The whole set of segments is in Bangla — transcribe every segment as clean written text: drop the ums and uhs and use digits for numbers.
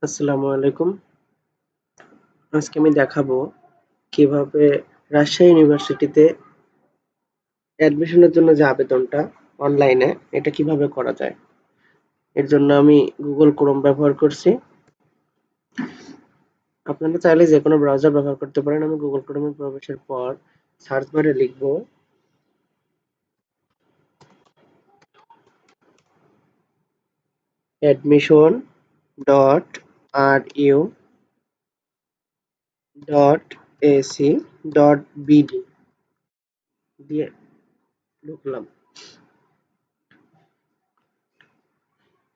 আসসালামু আলাইকুম। আজকে আমি দেখাবো কিভাবে রাজশাহী ইউনিভার্সিটিতে অ্যাডমিশনের জন্য যে আবেদনটা অনলাইনে এটা কিভাবে করা যায়। এর জন্য আমি গুগল ক্রোম ব্যবহার করছি। আপনারা চাইলে যে কোনো ব্রাউজার ব্যবহার করতে পারেন। আমি গুগল ক্রোমে প্রবেশের পর সার্চ বারে লিখব admission dot are U dot AC dot BD দিয়ে ঢুকলাম।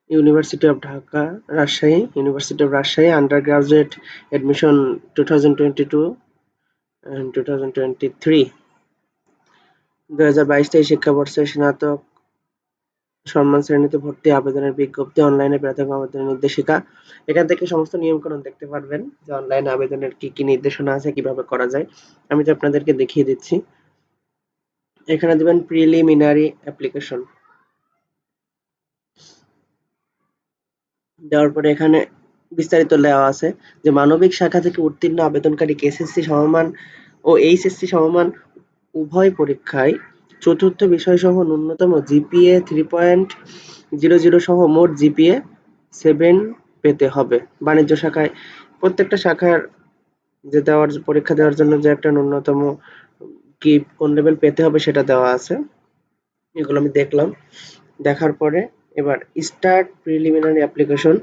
University of Dhaka, Rajshahi, University of Rajshahi, undergraduate admission 2022 and 2023 2022-23 শিক্ষাবর্ষে স্নাতক সম্মান শ্রেণীতে ভর্তি আবেদনের বিজ্ঞপ্তি অনলাইনে প্রাথমিক আবেদনের নির্দেশিকা। এখান থেকে সমস্ত নিয়মকানুন দেখতে পারবেন যে অনলাইনে আবেদনের কি কি নির্দেশনা আছে, কিভাবে করা যায়। আমি তো আপনাদেরকে দেখিয়ে দিচ্ছি। এখানে দিবেন প্রিলিমিনারি অ্যাপ্লিকেশন, দেওয়ার পরে এখানে বিস্তারিত দেওয়া আছে যে মানবিক শাখা থেকে উত্তীর্ণ আবেদনকারীকে এসএসসি সমমান ও এইচএসসি সমমান উভয় পরীক্ষায় চতুর্থ বিষয়সহ ন্যূনতম জিপিএ 3.00 সহ মোট জিপিএ 7 পেতে হবে। বাণিজ্য শাখায় প্রত্যেকটা শাখার যে পরীক্ষা দেওয়ার জন্য যে একটা ন্যূনতম কি কোন লেভেল পেতে হবে সেটা দেওয়া আছে। এগুলো আমি দেখলাম। দেখার পরে এবার স্টার্ট প্রিলিমিনারি অ্যাপ্লিকেশন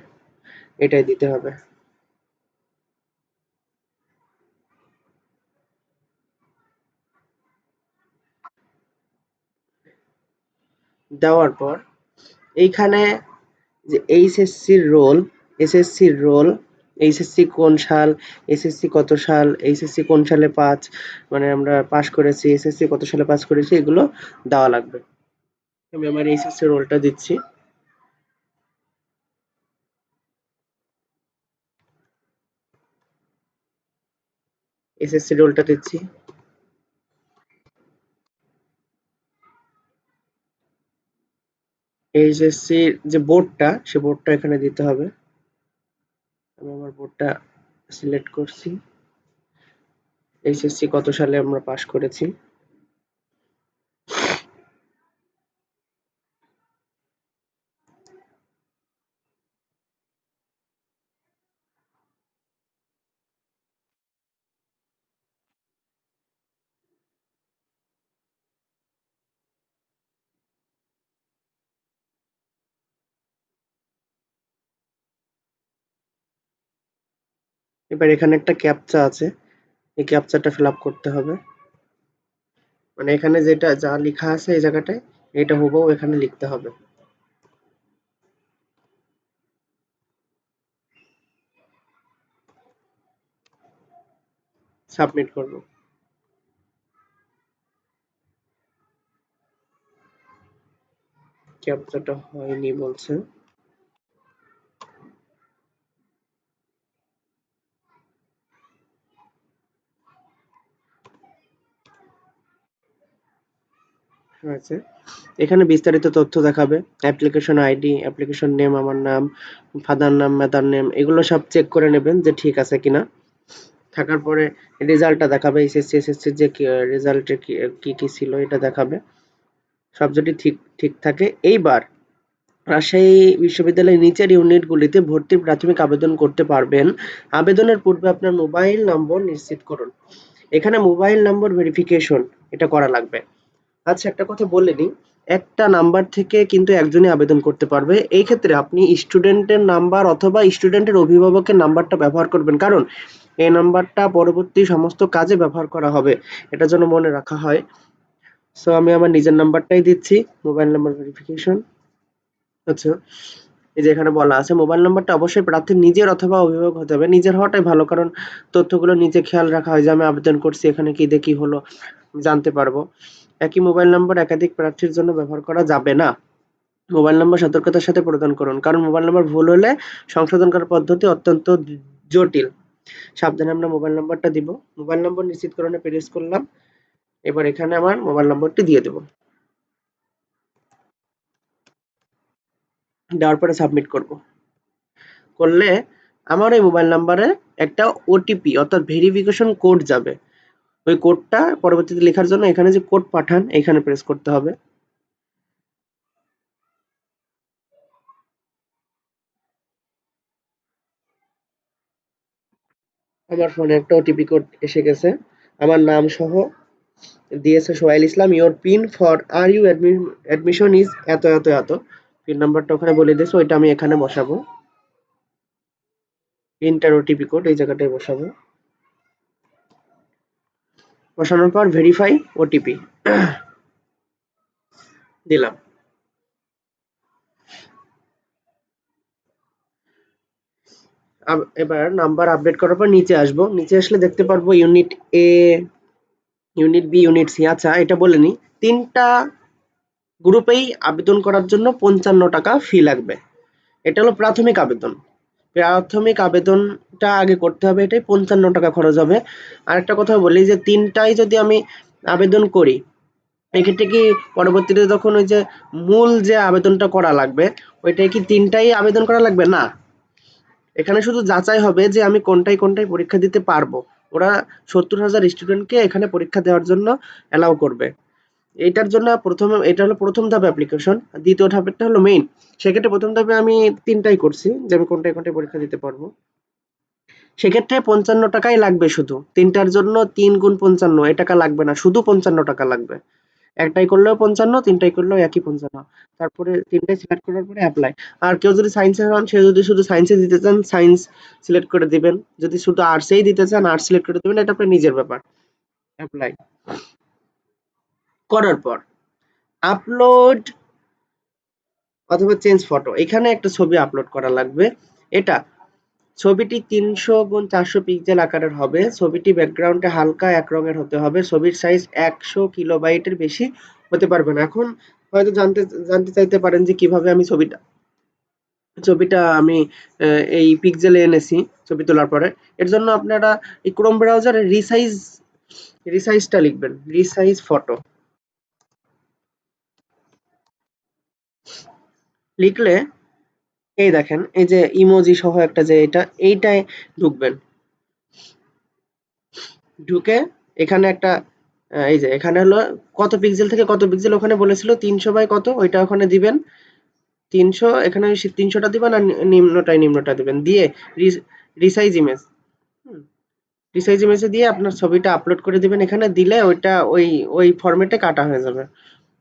এটাই দিতে হবে। দেওয়ার পর এইখানে যে এইচএসসির রোল, এসএসসির রোল, এইচএসসি কোন সাল, এসএসসি কত সাল, এইচএসসি কোন সালে পাস মানে আমরা পাস করেছি, এসএসসি কত সালে পাস করেছি, এগুলো দেওয়া লাগবে। আমি আমার এইচএসসি রোলটা দিচ্ছি। এসএসসি রোলটা দিচ্ছি। এইচএসসির যে বোর্ডটা সে বোর্ডটা এখানে দিতে হবে। আমি আমার বোর্ডটা সিলেক্ট করছি। এইচএসসি কত সালে আমরা পাস করেছি। এবার এখানে একটা ক্যাপচা আছে, এই ক্যাপচাটা ফিল আপ করতে হবে। মানে এখানে যেটা যা লেখা আছে এই জায়গাটায় এটা হুবহু এখানে লিখতে হবে। সাবমিট করব। ক্যাপচাটা হয়নি বলছে। হয়েছে। এখানে বিস্তারিত তথ্য দেখাবে। অ্যাপ্লিকেশন আইডি, অ্যাপ্লিকেশন নেম, আমার নাম, ফাদার নাম, মাদার নেম, এগুলো সব চেক করে নেবেন যে ঠিক আছে কিনা। থাকার পরে রেজাল্টটা দেখাবে, এসএসসি এসএসসির যে রেজাল্টে কি কি কি ছিল এটা দেখাবে। সব যদি ঠিক ঠিক থাকে এইবার রাজশাহী বিশ্ববিদ্যালয়ের নিচের ইউনিটগুলিতে ভর্তির প্রাথমিক আবেদন করতে পারবেন। আবেদনের পূর্বে আপনার মোবাইল নম্বর নিশ্চিত করুন। এখানে মোবাইল নম্বর ভেরিফিকেশন এটা করা লাগবে। আচ্ছা, একটা কথা বলে নিই, একটা নাম্বার থেকে কিন্তু একজনই আবেদন করতে পারবে। এই ক্ষেত্রে আপনি স্টুডেন্টের নাম্বার অথবা স্টুডেন্টের অভিভাবকের নাম্বারটা ব্যবহার করবেন, কারণ এই নাম্বারটা পরবর্তী সমস্ত কাজে ব্যবহার করা হবে, এটা যেন মনে রাখা হয়। সো আমি আমার নিজের নাম্বারটাই দিচ্ছি, মোবাইল নাম্বার ভেরিফিকেশন। আচ্ছা, এই যে এখানে বলা আছে মোবাইল নাম্বারটা অবশ্যই প্রার্থীর নিজের অথবা অভিভাবক হতে হবে। নিজের হওয়াটাই ভালো, কারণ তথ্যগুলো নিজে খেয়াল রাখা হয় যে আমি আবেদন করছি, এখানে কি দেখি হলো জানতে পারবো। একই মোবাইল নাম্বার একাধিক প্রার্থীর জন্য ব্যবহার করা যাবে না। মোবাইল নাম্বার সতর্কতার সাথে প্রদান করুন, কারণ মোবাইল নাম্বার ভুল হলে সংশোধন করার পদ্ধতি অত্যন্ত জটিল। সাবধানে আমরা মোবাইল নাম্বারটা দিব। মোবাইল নম্বর নিশ্চিতকরণে প্রেস করলাম। এবার এখানে আমার মোবাইল নম্বরটি দিয়ে দেব। দেওয়ার পরে সাবমিট করব। করলে আমার এই মোবাইল নাম্বারে একটা ওটিপি অর্থাৎ ভেরিফিকেশন কোড যাবে। ওই কোডটা পরবর্তীতে লেখার জন্য এখানে যে কোড পাঠান এখানে প্রেস করতে হবে। আমার ফোনে একটা ওটিপি কোড এসে গেছে, আমার নাম সহ দিয়েছে Sohail Islam. Your pin for are you admission is এত এত এত। পিন নাম্বারটা ওখানে বলে দিয়েছে, ওইটা আমি এখানে বসাবো। ইন্টার ওটিপি কোড এই জায়গাটায় বসাবো। বসানোর পর ভেরিফাই ওটিপি দিলাম। এবার নাম্বার আপডেট করার পর নিচে আসবো, নিচে আসলে দেখতে পারবো ইউনিট এ, ইউনিট বি, ইউনিট সি। আচ্ছা এটা বলে নি, তিনটা গ্রুপেই আবেদন করার জন্য 55 টাকা ফি লাগবে। এটা হলো প্রাথমিক আবেদন। প্রাথমিক আবেদনটা আগে করতে হবে, এটাই 55 টাকা খরচ হবে। আরেকটা কথা বলি যে তিনটাই যদি আমি আবেদন করি, এক্ষেত্রে কি পরবর্তীতে যখন ওই যে মূল যে আবেদনটা করা লাগবে, ওইটাই কি তিনটাই আবেদন করা লাগবে? না, এখানে শুধু যাচাই হবে যে আমি কোনটায় কোনটায় পরীক্ষা দিতে পারবো। ওরা 70,000 স্টুডেন্টকে এখানে পরীক্ষা দেওয়ার জন্য অ্যালাউ করবে। এটার জন্য প্রথমে এটা হলো প্রথম ধাপ অ্যাপ্লিকেশন, দ্বিতীয় ধাপেরটা হলো মেইন। সেক্ষেত্রে প্রথম ধাপে আমি তিনটাই করছি যে আমি কোনটায় কোনটায় পরীক্ষা দিতে পারবো। সেক্ষেত্রে 55 টাকাই লাগবে শুধু। তিনটার জন্য 3 গুণ 55, এ টাকা লাগবে না, শুধু 55 টাকা লাগবে। একটাই করলেও 55, তিনটাই করলেও একই 55। তারপরে তিনটাই সিলেক্ট করার পরে অ্যাপ্লাই। আর কেউ যদি সায়েন্সের হন, সে যদি শুধু সায়েন্সে দিতে চান সায়েন্স সিলেক্ট করে দিবেন, যদি শুধু আর্টসেই দিতে চান আর্টস সিলেক্ট করে দিবেন, এটা আপনার নিজের ব্যাপার। অ্যাপ্লাই করার পর আপলোড অথবা চেঞ্জ ফটো, এখানে একটা ছবি আপলোড করা লাগবে। এটা ছবিটি 300x400 পিক্সেল আকারের হবে। ছবিটি ব্যাকগ্রাউন্ডে হালকা এক রঙের হতে হবে। ছবির সাইজ 100 কিলোবাইটের বেশি হতে পারবে না। এখন হয়তো জানতে জানতে চাইতে পারেন যে কিভাবে আমি ছবিটা ছবিটা আমি এই পিক্সেলে এনেছি ছবি তোলার পরে। এর জন্য আপনারা এই ক্রোম ব্রাউজারে রিসাইজটা লিখবেন, রিসাইজ ফটো লিখলে এই দেখেন এই যে ইমোজি সহ একটা যে এইটায় ঢুকবেন। ঢুকে এখানে একটা এই যে এখানে হলো কত পিক্সেল থেকে কত পিক্সেল ওখানে বলেছিল 300 বাই কত, ওইটা ওখানে দিবেন। 300 এখানে 300টা দিবেন আর নিম্নটা দিবেন দিয়ে রিসাইজ ইমেজ, রিসাইজ ইমেজে দিয়ে আপনার ছবিটা আপলোড করে দিবেন। এখানে দিলে ওইটা ওই ফরম্যাটে কাটা হয়ে যাবে।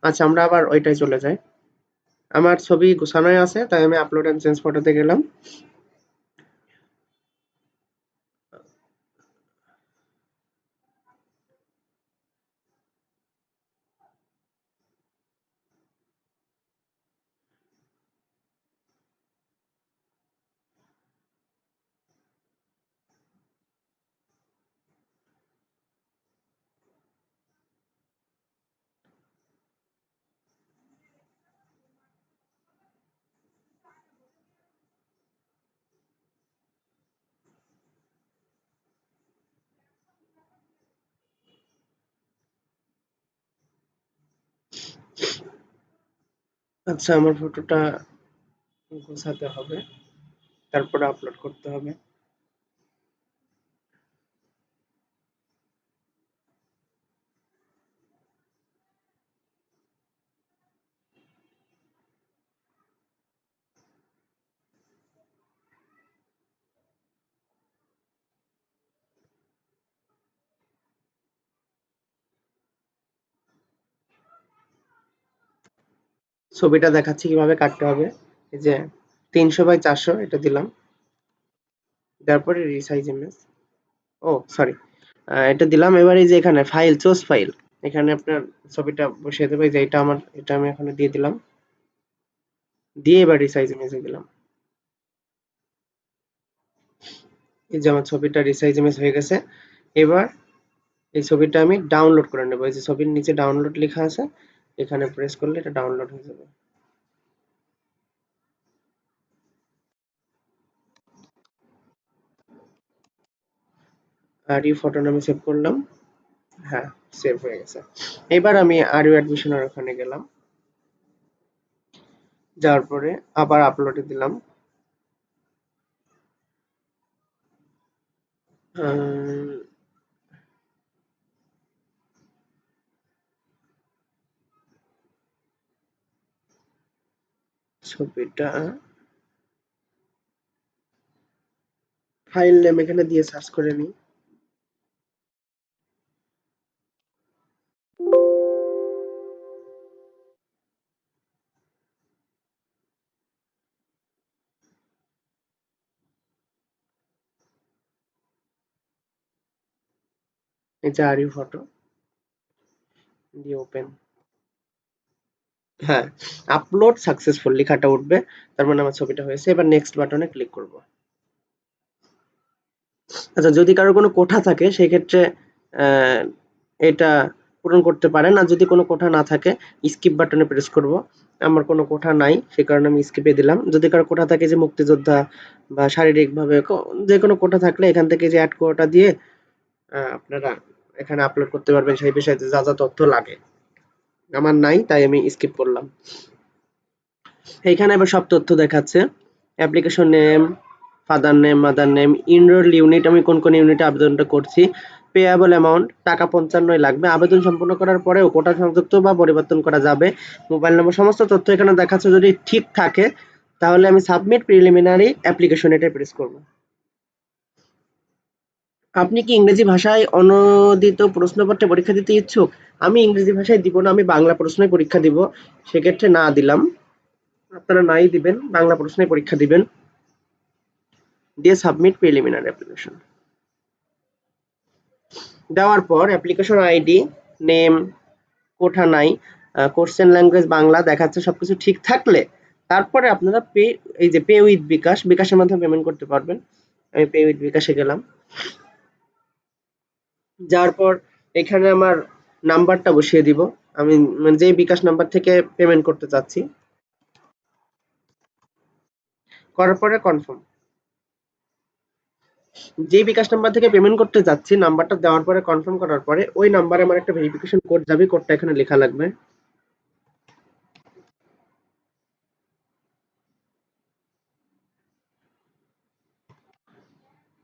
আচ্ছা আমরা আবার ওইটাই চলে যাই। আমার ছবি গোছানোই আছে, তাই আমি আপলোড এন্ড চেঞ্জ ফটোতে গেলাম। আচ্ছা আমার ফটোটা গোছাতে হবে, তারপরে আপলোড করতে হবে। ছবিটা দেখাচ্ছি কিভাবে কাটতে হবে। এই যে 300x400 এটা দিলাম, তারপরে রিসাইজ ইমেজ, ও সরি, এটা দিলাম। এবার এই যে এখানে ফাইল চুজ ফাইল, এখানে আপনার ছবিটা বসিয়ে দেবে। এই যে এটা আমি এখানে দিয়ে দিলাম, দিয়ে এবার রিসাইজ ইমেজে দিলাম। এই যে আমার ছবিটা রিসাইজ ইমেজ হয়ে গেছে। এবার এই ছবিটা আমি ডাউনলোড করে নেব। এই যে ছবির নিচে ডাউনলোড লেখা আছে, এখানে প্রেস করলে এটা ডাউনলোড হয়ে যাবে। আর ইউ ফটো নামে সেভ করলাম। হ্যাঁ, সেভ হয়ে গেছে। এবার আমি আর ইউ অ্যাডমিশনের ওখানে গেলাম, যাওয়ার পরে আবার আপলোডে দিলাম। ছবিটা ফাইল নেম এখানে দিয়ে সার্চ করে নিই। এই যে আর ইউ ফটো দিয়ে ওপেন। হ্যাঁ, আপলোড সাকসেসফুল লেখাটা উঠবে, তার মানে আমার ছবিটা হয়েছে। এবার নেক্সট বাটনে ক্লিক করব। আচ্ছা, যদি কারো কোনো কোঠা থাকে সেক্ষেত্রে এটা পূরণ করতে পারেন, আর যদি কোনো কোঠা না থাকে স্কিপ বাটনে প্রেস করব। আমার কোনো কোঠা নাই, সে কারণে আমি স্কিপে দিলাম। যদি কারো কোঠা থাকে যে মুক্তিযোদ্ধা বা শারীরিকভাবে যে কোনো কোঠা থাকলে এখান থেকে যে অ্যাড কোটা দিয়ে আপনারা এখানে আপলোড করতে পারবেন সেই বিষয়ে যা যা তথ্য লাগে। আমার নাই, তাই আমি স্কিপ করলাম। এইখানে এবার সব তথ্য দেখাচ্ছে। Application name, father name, mother name, enrol unit, আমি কোন কোন ইউনিটে আবেদনটা করছি, পেয়াবল অ্যামাউন্ট টাকা 55 লাগবে। আবেদন সম্পূর্ণ করার পরেও কোটা সংযুক্ত বা পরিবর্তন করা যাবে। মোবাইল নম্বর, সমস্ত তথ্য এখানে দেখাচ্ছে। যদি ঠিক থাকে তাহলে আমি সাবমিট প্রিলিমিনারি অ্যাপ্লিকেশন এটা প্রেস করব। আপনি কি ইংরেজি ভাষায় অনূদিত প্রশ্নপত্রে পরীক্ষা দিতে ইচ্ছুক? আমি ইংরেজি ভাষায় দিব না, আমি বাংলা প্রশ্নে পরীক্ষা দিব। সেক্ষেত্রে না দিলাম। আপনারা নাই দিবেন, বাংলা প্রশ্নে পরীক্ষা দিবেন। দিয়ে সাবমিট প্রিলিমিনারি অ্যাপ্লিকেশন দেওয়ার পর অ্যাপ্লিকেশন আইডি, নেম, কোঠা নাই, কোশ্চেন ল্যাঙ্গুয়েজ বাংলা দেখাচ্ছে। সবকিছু ঠিক থাকলে তারপরে আপনারা এই যে পে উইথ বিকাশ, বিকাশের মাধ্যমে পেমেন্ট করতে পারবেন। আমি পে উইথ বিকাশে গেলাম। যাওয়ার পর এখানে আমার নাম্বারটা বসিয়ে দিব। আমি মানে যে বিকাশ নাম্বার থেকে পেমেন্ট করতে চাচ্ছি। করার পরে কনফার্ম। যে বিকাশ নাম্বার থেকে পেমেন্ট করতে যাচ্ছি নাম্বারটা দেওয়ার পরে কনফার্ম করার পরে ওই নাম্বারে আমার একটা ভেরিফিকেশন কোড যাবে। কোডটা এখানে লেখা লাগবে।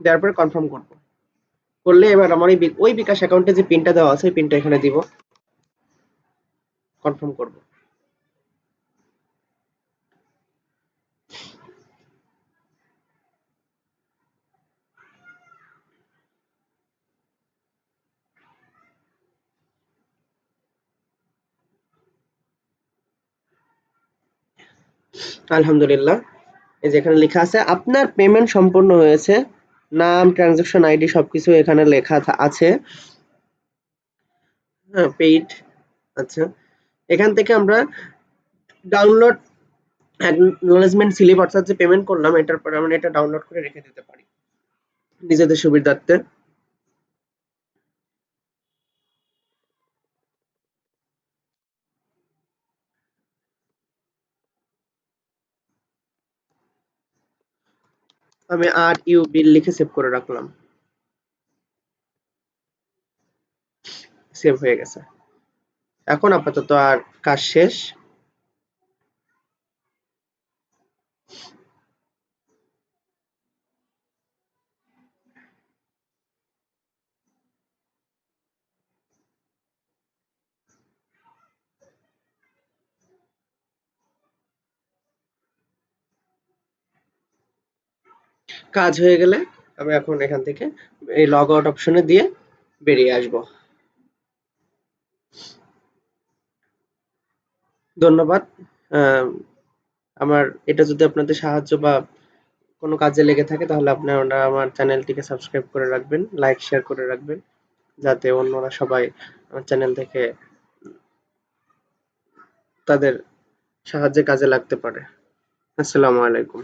দেওয়ার পরে কনফার্ম করব। করলে এবার আমার ওই বিকাশ অ্যাকাউন্টে যে পিনটা দেওয়া আছে ওই পিনটা এখানে দিব। কনফার্ম করব। আলহামদুলিল্লাহ, এই যে এখানে লেখা আছে আপনার পেমেন্ট সম্পূর্ণ হয়েছে। নাম, ট্রানজাকশন আইডি সবকিছু এখানে লেখা আছে। হ্যাঁ, পেইড। আচ্ছা, এখান থেকে আমরা ডাউনলোড অ্যাকনলেজমেন্ট স্লিপ, অর্থাৎ যে পেমেন্ট করলাম এটার পরে আমরা এটা ডাউনলোড করে রেখে দিতে পারি নিজেদের সুবিধার্থে। আমি আর ইউ বিল লিখে সেভ করে রাখলাম। সেভ হয়ে গেছে। এখন আপাতত আর কাজ শেষ। কাজ হয়ে গেলে আমি এখন এখান থেকে এই লগ আউট অপশনে দিয়ে বেরিয়ে আসব। ধন্যবাদ। আহ, আমার এটা যদি আপনাদের সাহায্য বা কোনো কাজে লেগে থাকে তাহলে আপনারা আমার চ্যানেলটিকে সাবস্ক্রাইব করে রাখবেন, লাইক শেয়ার করে রাখবেন, যাতে অন্যরা সবাই আমার চ্যানেল থেকে তাদের সাহায্যে কাজে লাগতে পারে। আসসালামু আলাইকুম।